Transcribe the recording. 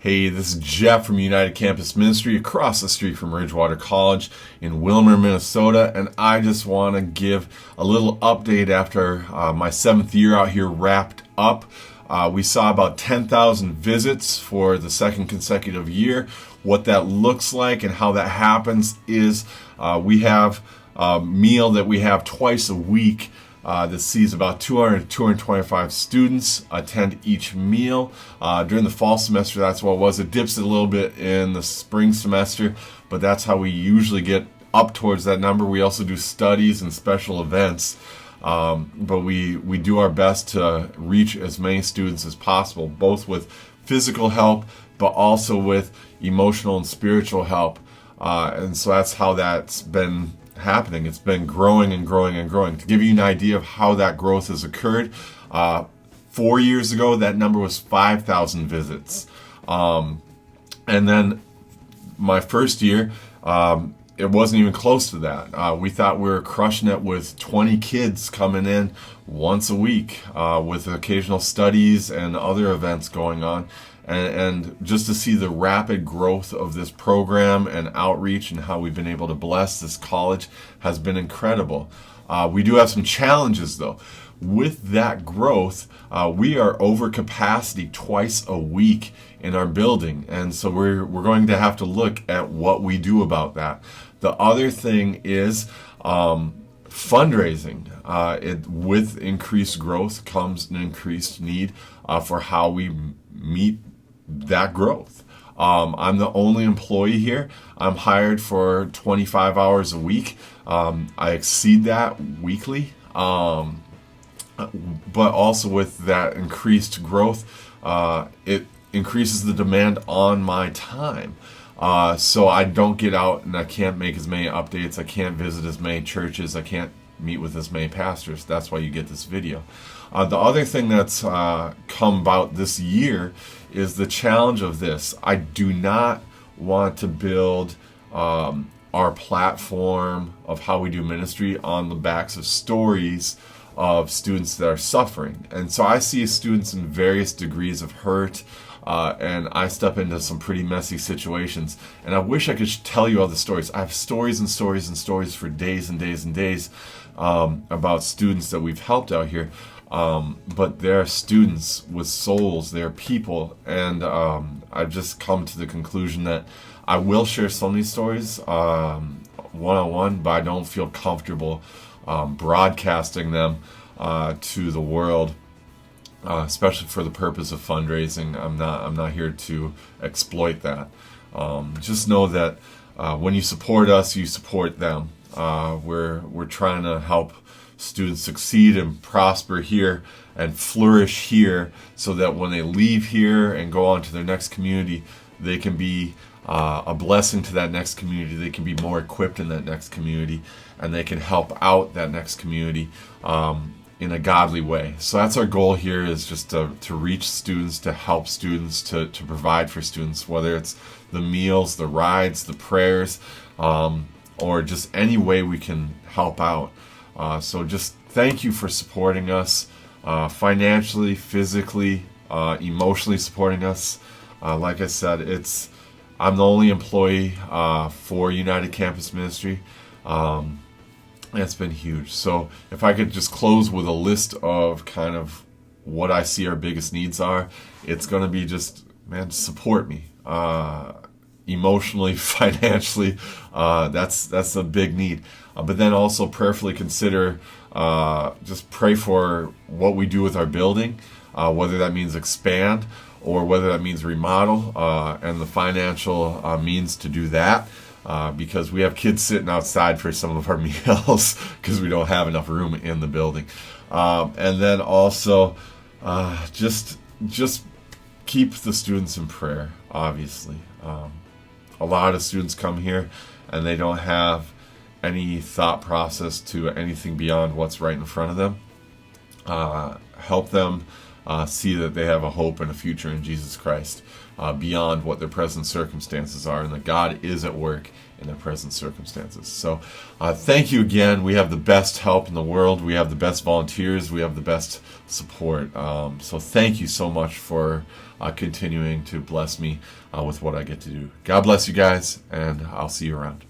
Hey, this is Jeff from United Campus Ministry across the street from Ridgewater College in Willmar, Minnesota, and I just want to give a little update after my 7th year out here wrapped up. We saw about 10,000 visits for the second consecutive year. What that looks like and how that happens is we have a meal that we have twice a week. That sees about 200 to 225 students attend each meal. During the fall semester, that's what it was. It dips a little bit in the spring semester, but that's how we usually get up towards that number. We also do studies and special events, but we do our best to reach as many students as possible, both with physical help, but also with emotional and spiritual help. And so that's how that's been happening. It's been growing and growing and growing. To give you an idea of how that growth has occurred, 4 years ago that number was 5,000 visits, and then my first year it wasn't even close to that. We thought we were crushing it with 20 kids coming in once a week, with occasional studies and other events going on. And just to see the rapid growth of this program and outreach and how we've been able to bless this college has been incredible. We do have some challenges though. With that growth, we are over capacity twice a week in our building, and so we're going to have to look at what we do about that. The other thing is fundraising. With increased growth comes an increased need for how we meet that growth. I'm the only employee here. I'm hired for 25 hours a week. I exceed that weekly. But also with that increased growth, it increases the demand on my time. So I don't get out and I can't make as many updates. I can't visit as many churches. I can't meet with as many pastors. That's why you get this video. The other thing that's come about this year is the challenge of this. I do not want to build our platform of how we do ministry on the backs of stories of students that are suffering. And so I see students in various degrees of hurt, and I step into some pretty messy situations. And I wish I could tell you all the stories. I have stories and stories and stories for days and days and days about students that we've helped out here. But they're students with souls, they're people, and I've just come to the conclusion that I will share some of these stories one-on-one, but I don't feel comfortable broadcasting them to the world, especially for the purpose of fundraising. I'm not here to exploit that. Just know that when you support us, you support them. We're trying to help students succeed and prosper here and flourish here, so that when they leave here and go on to their next community, they can be a blessing to that next community. They can be more equipped in that next community, and they can help out that next community in a godly way. So that's our goal here, is just to reach students, to help students, to provide for students, whether it's the meals, the rides, the prayers, or just any way we can help out. So just thank you for supporting us, financially, physically, emotionally supporting us. Like I said, I'm the only employee for United Campus Ministry. It's been huge. So if I could just close with a list of kind of what I see our biggest needs are, it's going to be just, man, support me. Emotionally, financially, that's a big need. But then also prayerfully consider, just pray for what we do with our building, whether that means expand or whether that means remodel, and the financial means to do that, because we have kids sitting outside for some of our meals because we don't have enough room in the building. And then also just keep the students in prayer, obviously. A lot of students come here and they don't have any thought process to anything beyond what's right in front of them. Help them see that they have a hope and a future in Jesus Christ beyond what their present circumstances are, and that God is at work in their present circumstances. So thank you again. We have the best help in the world. We have the best volunteers. We have the best support. So thank you so much for continuing to bless me with what I get to do. God bless you guys, and I'll see you around.